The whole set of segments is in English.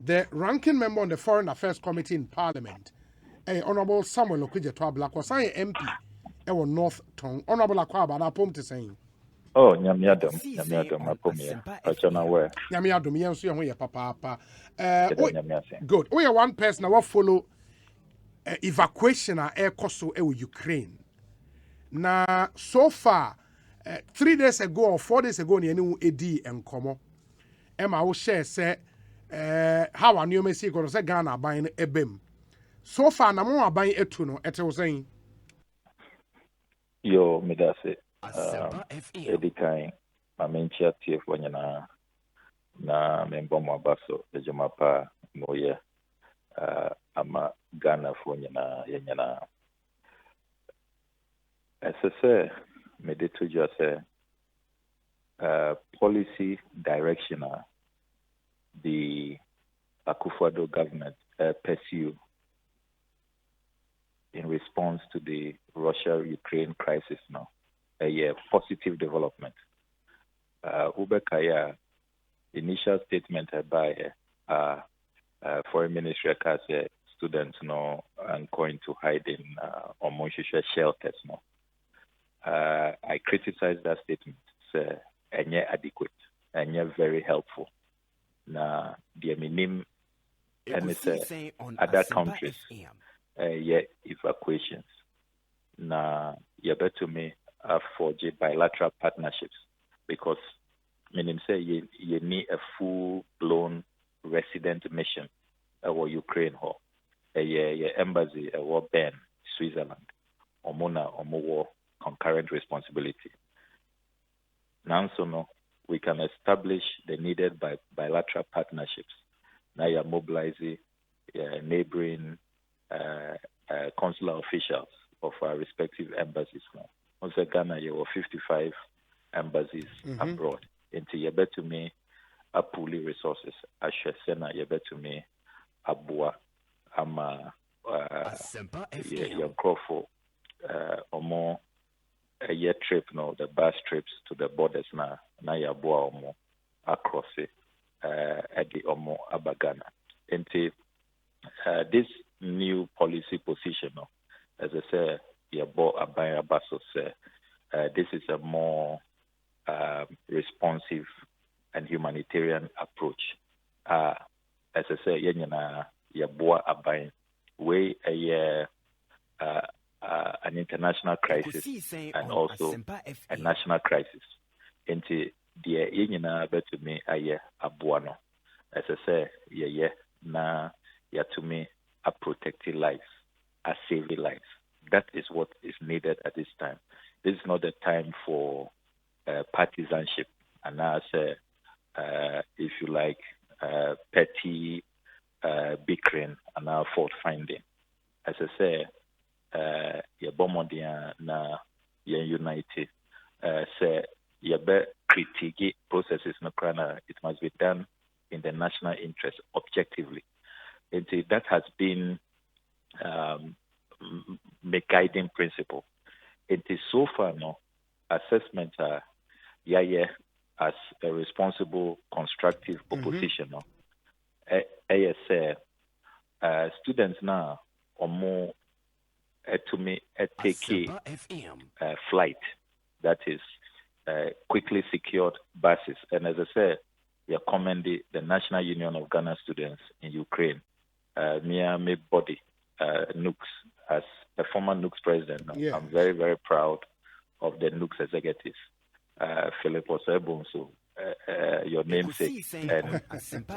the ranking member on the Foreign Affairs Committee in Parliament, Honorable Samuel Okudzeto Ablakwa, say MP, North Tongue. Honorable Akwaba, na pom to saying. Oh, Nyamiadum, Apomia, Pachana, where Nyamiadum, yes, you are papa. Nyamiase. Good. We are one person that will follow evacuation at air cost Ukraine. Now, so far, 3 days ago or 4 days ago, you AD and Como. Emma will share say how a new Messi going to say Ghana buying a bim. So far, na mo buying a tuno. It was saying, Yo, Midase, Asempa Edikai, Mamenchia TF Wanyana, na Membomo Basso, the Jamapa, Moye, Ama Ghana for Yana. As I say, Meditu just policy direction the Akufo-Addo government pursue in response to the Russia-Ukraine crisis now, a positive development. Ubekaya initial statement by Foreign Ministry as students no and going to hide in Omonshisha shelters no. I criticize that statement. It's adequate and very helpful. Na the minim and other countries evacuations. Na to me forge bilateral partnerships because meaning say you need a full blown resident mission or Ukraine or embassy or Bern, Switzerland, or Mona or more concurrent responsibility. Now so no we can establish the needed bilateral partnerships. Now you're mobilizing neighboring consular officials of our respective embassies now. Also Ghana, you have 55 embassies abroad. Into you to me a pooly resources. Ashesena you to me abua ama your crofo or more a year trip now, the bus trips to the borders na ya boa omo across it at the omo abagana. And this new policy position, as I say, ya bo abaya baso say this is a more responsive and humanitarian approach. As I say, ya boa abaya way a an international crisis and also a national crisis. Into the Yena to me aye abuano. As I say, na to me a protecting lives, a saving lives. That is what is needed at this time. This is not the time for partisanship and as if you like petty bickering and fault finding. As I say, Bomodia na united say critique processes no crana, it must be done in the national interest objectively. And that has been the guiding principle. It is so far no assessment as a responsible constructive opposition no students now or more to me take flight that is quickly secured buses. And as I said, we are commending the National Union of Ghana Students in Ukraine, me body, NUCS, as a former NUCS president. Yes. I'm very, very proud of the NUCS executives, Philip Osebonso, your namesake,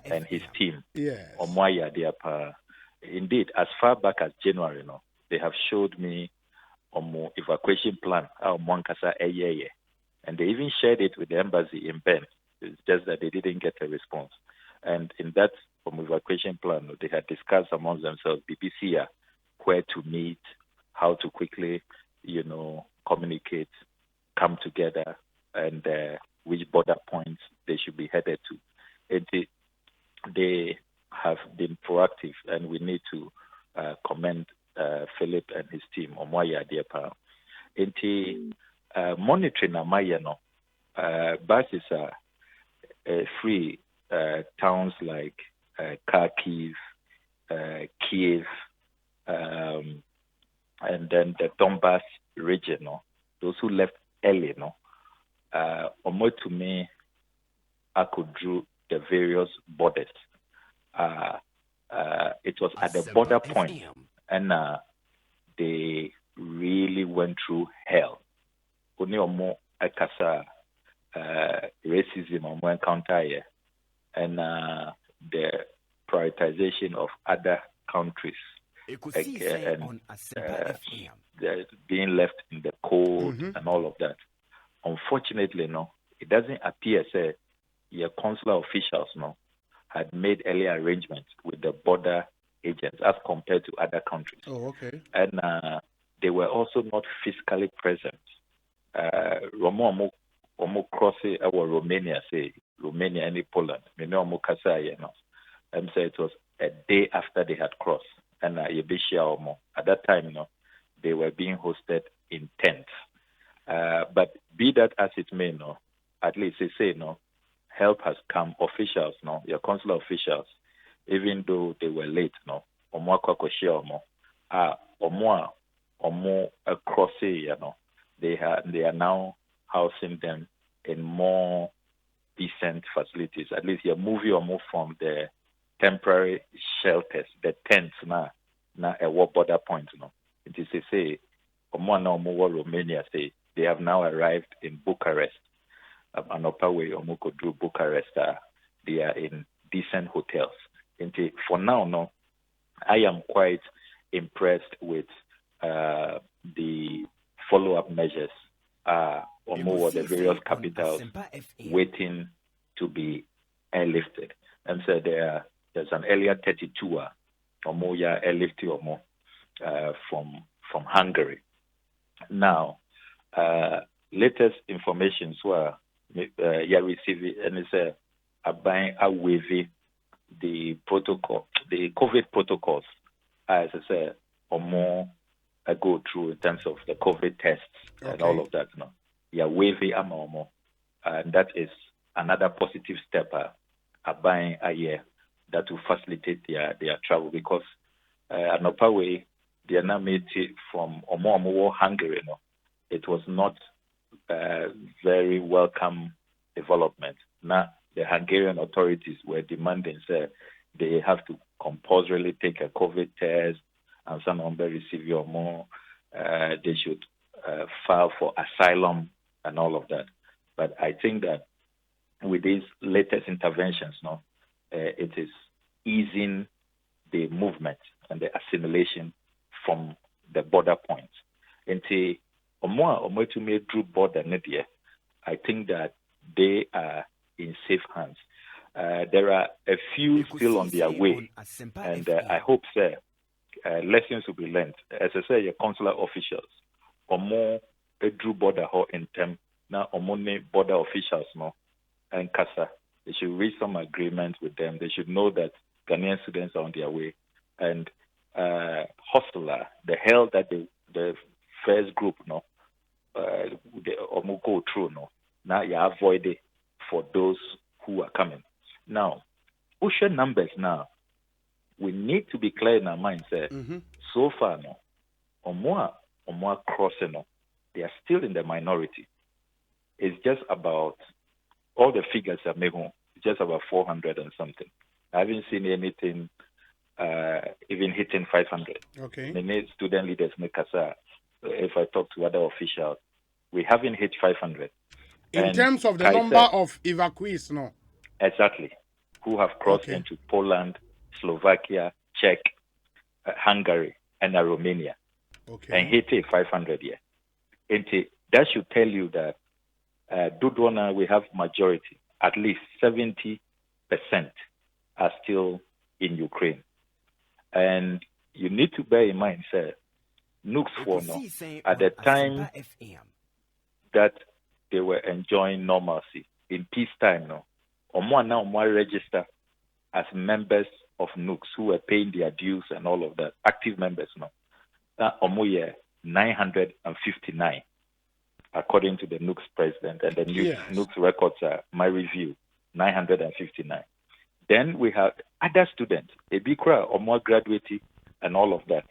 and his team. Yes. Indeed, as far back as January, they have showed me a evacuation plan, and they even shared it with the embassy in Bern. It's just that they didn't get a response. And in that evacuation plan, they had discussed amongst themselves, BBC, where to meet, how to quickly, communicate, come together, and which border points they should be headed to. And they have been proactive, and we need to commend Philip and his team on Waya Diapa. Monitoring Amayano, buses are free towns like Kharkiv, Kiev, and then the Donbass region. No? Those who left early, no, to me, I could draw the various borders. It was at the border point, and they really went through hell. Only omo ekasa racism omo encounter here, and the prioritization of other countries. And being left in the cold and all of that. Unfortunately, no, it doesn't appear say your consular officials no had made early arrangements with the border agents as compared to other countries. Oh, okay. And they were also not physically present. Romo crossing our Romania, say Romania and Poland, and say it was a day after they had crossed. And at that time, they were being hosted in tents. But be that as it may, at least they say, help has come. Officials, your consular officials, even though they were late, they are now housing them in more decent facilities. At least you move from the temporary shelters, the tents na a war border point. It is to say, Romania say they have now arrived in Bucharest. And upper way through Bucharest, they are in decent hotels. And for now, I am quite impressed with the follow-up measures or the various capitals waiting to be airlifted. And so there's an earlier 32 airlifted from Hungary. Now, latest information received and it's waiving the protocol, the COVID protocols, as I said, or more go through in terms of the COVID tests and all of that. Waiving and that is another positive step. Buying a year that will facilitate their travel because another way they are now made from Omo Hungary. It was not very welcome development. Now the Hungarian authorities were demanding they have to compulsorily take a COVID test and some number receive your more. They should file for asylum and all of that. But I think that with these latest interventions, it is easing the movement and the assimilation from the border points. And to make through border Nidia, I think that they are in safe hands. There are a few still on their way, and I hope, lessons will be learned. As I say, your consular officials, drew border in term now, border officials, and CASA, they should reach some agreement with them. They should know that Ghanaian students are on their way. And hostler, the hell that the first group, they go through, now you avoid it for those who are coming. Now, ocean numbers now, we need to be clear in our minds. So far, Omoa crossing, they are still in the minority. It's just about all the figures are made home, just about 400 and something. I haven't seen anything even hitting 500. Okay. Many student leaders make us, if I talk to other officials, we haven't hit 500. In terms of the number of evacuees, no? Exactly. Who have crossed into Poland, Slovakia, Czech, Hungary, and Romania. Okay. And hit 500 here. And that should tell you that Dudwana, we have majority, at least 70% are still in Ukraine. And you need to bear in mind, Nukes for at the time that they were enjoying normalcy in peacetime, now register as members of Nukes who were paying their dues and all of that, active members That 959. According to the Nukes president, and the Nukes records are my review, 959. Then we have other students, a bikra or more graduate and all of that,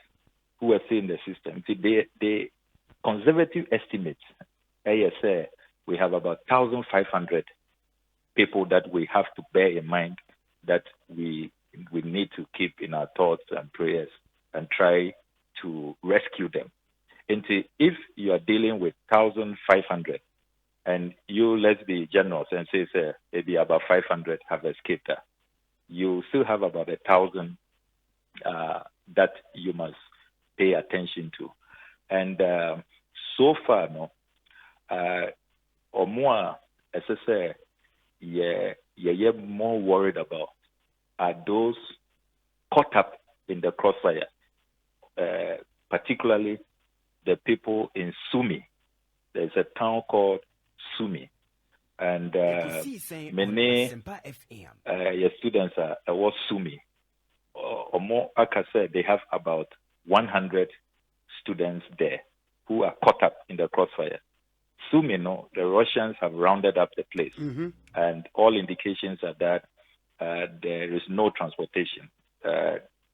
who are still in the system. The conservative estimates, ASA, we have about 1,500 people that we have to bear in mind that we need to keep in our thoughts and prayers and try to rescue them. And if you are dealing with 1,500 and you, let's be generous and say maybe about 500 have escaped that, you still have about 1,000 that you must pay attention to. And so far, or more, as I say, you're more worried about are those caught up in the crossfire, particularly the people in Sumi. There's a town called Sumi, and many your students are at Sumi. Or more, like I said, they have about 100 students there who are caught up in the crossfire. Sumi, the Russians have rounded up the place, and all indications are that there is no transportation.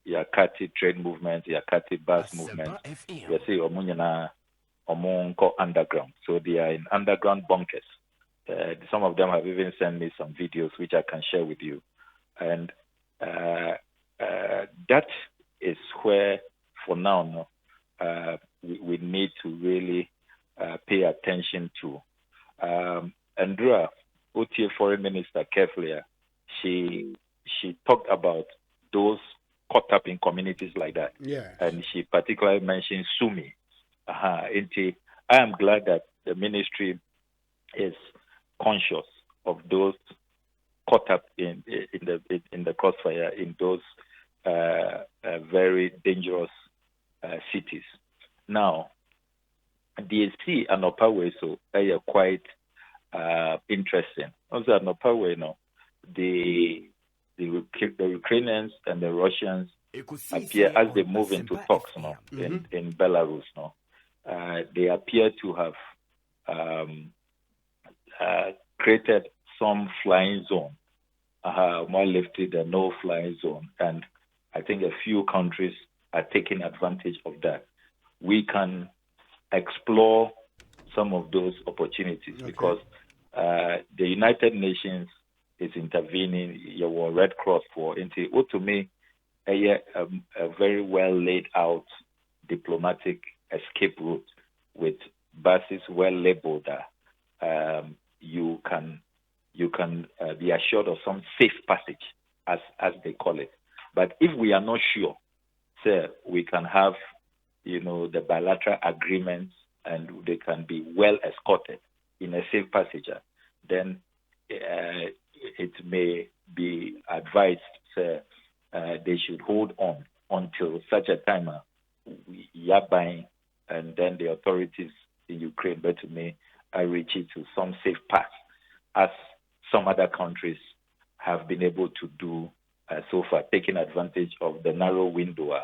Yakati trade movement, Yakati bus movement. You see, Omunko underground. So they are in underground bunkers. Some of them have even sent me some videos which I can share with you. And that is where, for now, we need to really pay attention to. Andrea, OTA Foreign Minister, carefully, she talked about those caught up in communities like that. Yeah. And she particularly mentioned Sumi. I am glad that the ministry is conscious of those caught up in the crossfire in those very dangerous cities. Now, DSC and Opawe so they are quite interesting. Also, at Opawe, the Ukrainians and the Russians appear, as they move into talks in Belarus, they appear to have created some flying zone, more lifted a no-flying zone, and I think a few countries are taking advantage of that. We can explore some of those opportunities because the United Nations is intervening. Your Red Cross for to me a very well laid out diplomatic escape route with buses well labeled. You can be assured of some safe passage, as they call it. But if we are not sure, say we can have the bilateral agreements and they can be well escorted in a safe passage, then it may be advised they should hold on until such a time we are buying, and then the authorities in Ukraine, but to me, are reaching to some safe path, as some other countries have been able to do so far, taking advantage of the narrow window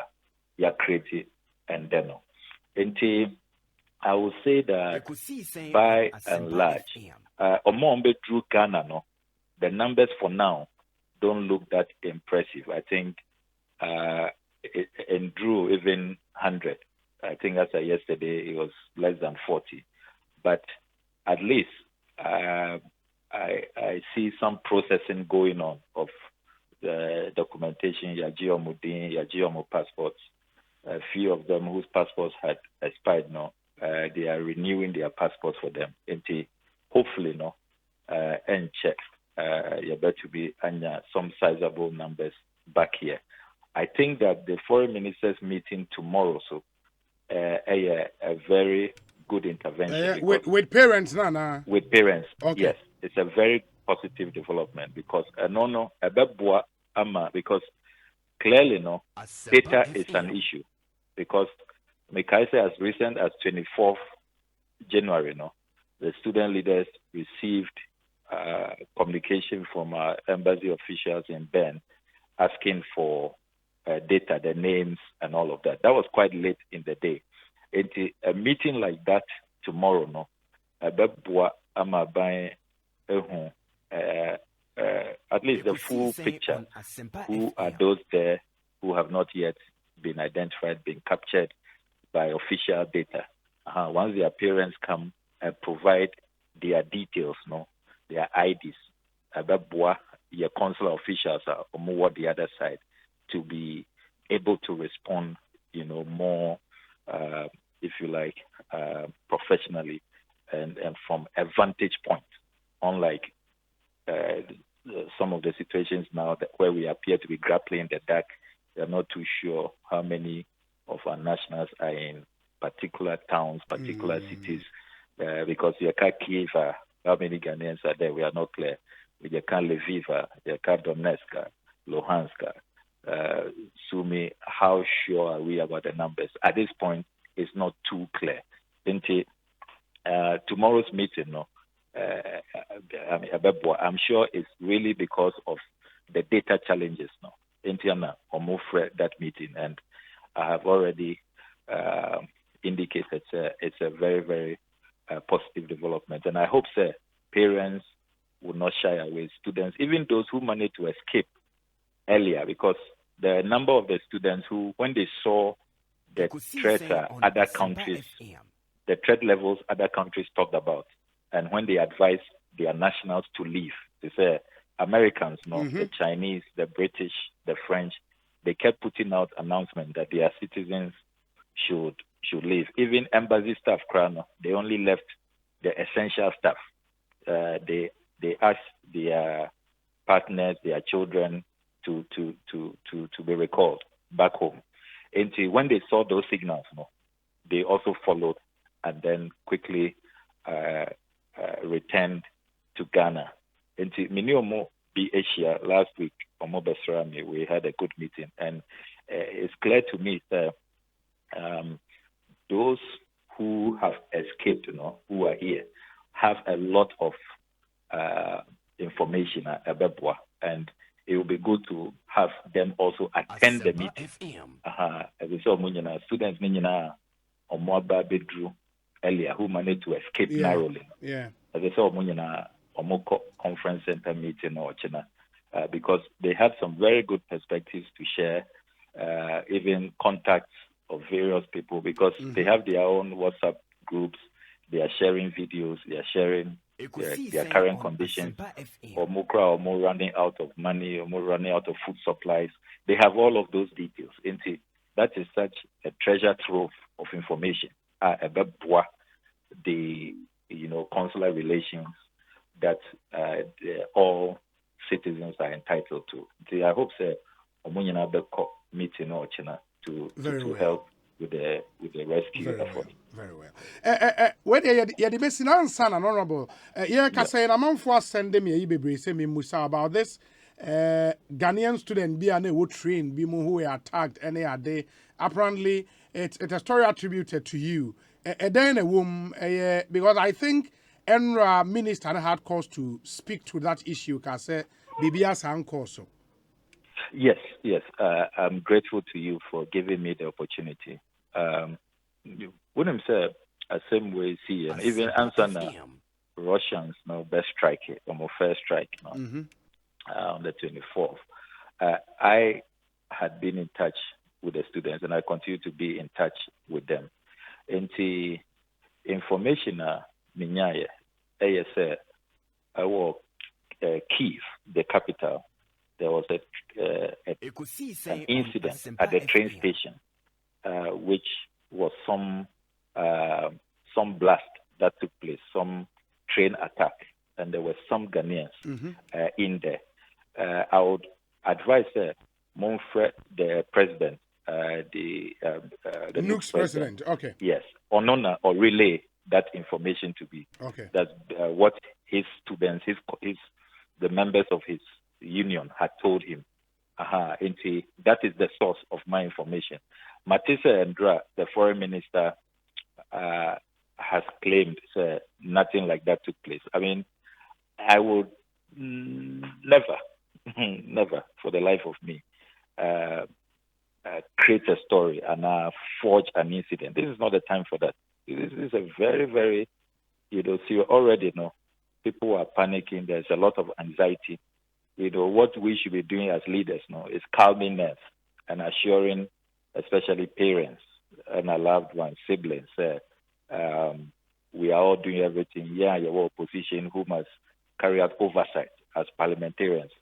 created and then. And I will say that by and large, Omombe drew Ghana, the numbers for now don't look that impressive. I think and drew even 100. I think as of yesterday it was less than 40. But at least I see some processing going on of the documentation, Yajio Mudin, Yajio passports. A few of them whose passports had expired now, they are renewing their passports for them. And hopefully, and check, you're about to be some sizable numbers back here. I think that the foreign ministers meeting tomorrow, so a very good intervention. With parents, Nana? With parents, okay. Yes. It's a very positive development because because clearly, data is an issue. Because Mekaise, as recent as 24th January, the student leaders received communication from our embassy officials in Bern asking for data, the names, and all of that. That was quite late in the day. A meeting like that tomorrow, at least the full picture. Who are those there who have not yet been identified, been captured by official data? Once their parents come and provide their details, their IDs, your consular officials are more the other side to be able to respond, more, if you like, professionally and from a vantage point, unlike some of the situations now where we appear to be grappling in the dark. We are not too sure how many of our nationals are in particular towns, particular cities, because you can't give how many Ghanaians are there. We are not clear. You can't Lviv, you can't Donetsk, Luhansk, Sumy. How sure are we about the numbers? At this point, it's not too clear. Tomorrow's meeting, I'm sure it's really because of the data challenges now. Intiana Omofre that meeting, and I have already indicated it's a very, very positive development, and I hope parents will not shy away. Students, even those who managed to escape earlier, because the number of the students who, when they saw the threat other countries, the threat levels other countries talked about, and when they advised their nationals to leave, they say Americans, the Chinese, the British, the French, they kept putting out announcements that their citizens should leave. Even embassy staff, they only left the essential stuff. They asked their partners, their children, to be recalled back home. And when they saw those signals, they also followed and then quickly returned to Ghana. And Miniomo be Asia last week, we had a good meeting, and it's clear to me that those who have escaped, who are here, have a lot of information about Bebwa, and it will be good to have them also attend the meeting. As we saw, students earlier who managed to escape narrowly. As I saw, conference center meeting or China, because they have some very good perspectives to share, even contacts of various people, because they have their own WhatsApp groups. They are sharing videos. They are sharing their current conditions, or more running out of money, or more running out of food supplies. They have all of those details. That is such a treasure trove of information about the consular relations that all citizens are entitled to. I hope meeting or China to help with the rescue effort. Very well. When the messing answer and honorable, can say a month for sending me a baby say me musa about this. Ghanaian student be an who trained be who were attacked any day. Apparently, it's a story attributed to you. Then a woman, because I think Enra minister had cause to speak to that issue. Can say BBS and so. Yes. I'm grateful to you for giving me the opportunity. When I'm saying the same way, see, and even answer Russians, best strike, or first strike, on the 24th. I had been in touch with the students, and I continue to be in touch with them. And the information, Minyaye, ASA, Kyiv, the capital, there was an incident at the train station, which was some blast that took place, some train attack, and there were some Ghanaians in there. I would advise Monfred, the president, the Nuke's president. Okay. Yes, or relay that information to be. Okay. That's what his students, the members of his union had told him. That is the source of my information. Matisa Ndra, the foreign minister, has claimed nothing like that took place. I mean, I would never, for the life of me, create a story and forge an incident. This is not the time for that. This is a very, very, so you already know, people are panicking. There's a lot of anxiety. what we should be doing as leaders now is calming nerves and assuring, especially parents and our loved ones, siblings, we are all doing everything. Yeah, your opposition who must carry out oversight as parliamentarians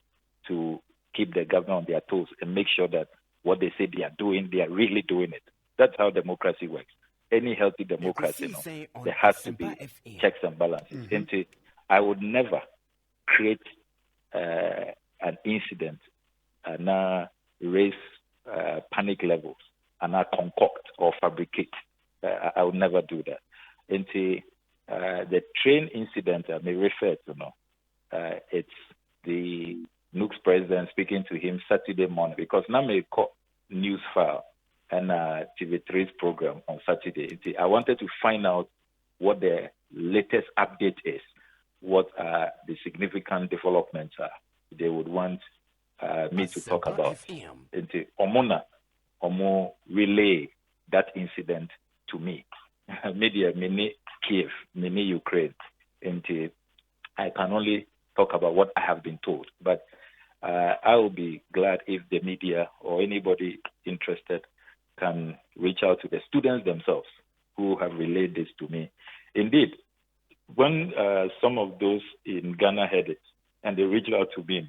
to keep the government on their toes and make sure that what they say they are doing, they are really doing it. That's how democracy works. Any healthy democracy, there has to be checks and balances. And I would never create an incident and raise panic levels and concoct or fabricate. I would never do that. And the train incident I may refer to, it's the Nook's president speaking to him Saturday morning, because now may call news file and TV3's program on Saturday. I wanted to find out what the latest update is, what the significant developments are they would want me to talk about. Omo relay that incident to me. Media, mini Kiev, mini Ukraine. And I can only talk about what I have been told. But I will be glad if the media or anybody interested can reach out to the students themselves who have relayed this to me. Indeed, when some of those in Ghana heard it and they reached out to me,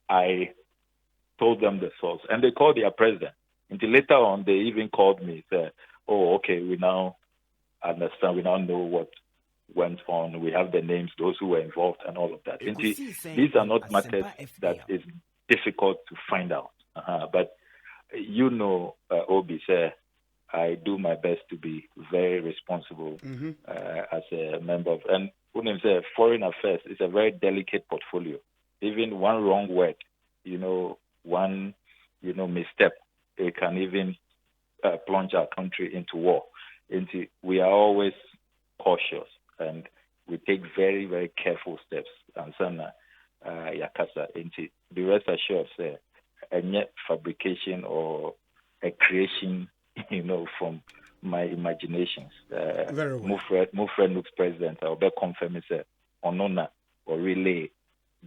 I told them the source, and they called their president. Until later on, they even called me, said, "Oh, okay, we now understand, we now know what went on. We have the names, those who were involved, and all of that." These are not matters that is difficult to find out. But Obi said, I do my best to be very responsible as a member of. And when I say foreign affairs, it's a very delicate portfolio. Even one wrong word, one misstep, it can even plunge our country into war. We are always cautious and we take very, very careful steps. And sana yakasa into the rest assured say any fabrication or a creation, from my imaginations. Very well. Mufred Nook's president, I'll be confirming say onona or relay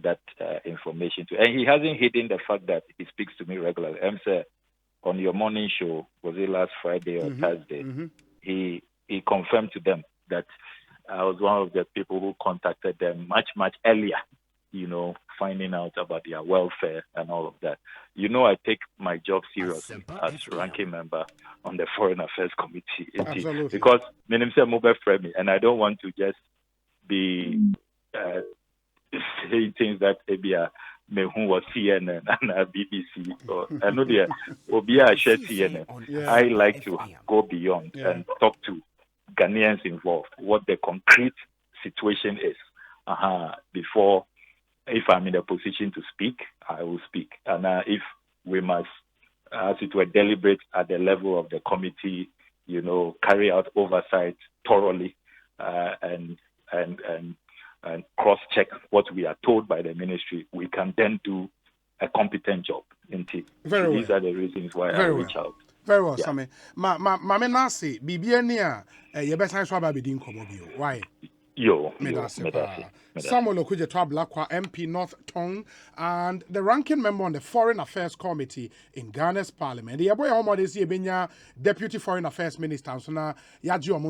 that information to, and he hasn't hidden the fact that he speaks to me regularly. Say on your morning show, was it last Friday or Thursday? He confirmed to them that I was one of the people who contacted them much earlier, finding out about their welfare and all of that. I take my job seriously as ranking member on the Foreign Affairs Committee. Absolutely. Because and I don't want to just be saying things that me who was CNN and BBC. I know they will be a share CNN. I like to go beyond and talk to Ghanaians involved, what the concrete situation is before. If I'm in a position to speak, I will speak. And if we must, as it were, deliberate at the level of the committee, carry out oversight thoroughly and cross-check what we are told by the ministry, we can then do a competent job. These are the reasons why I reach out. Very well, Sammy. Mame Nasi, Bibiania, you better try to be why? Samuel Okudzeto Ablakwa, MP North Tongue, and the ranking member on the Foreign Affairs Committee in Ghana's Parliament. The boy Homo is Deputy Foreign Affairs Minister, so now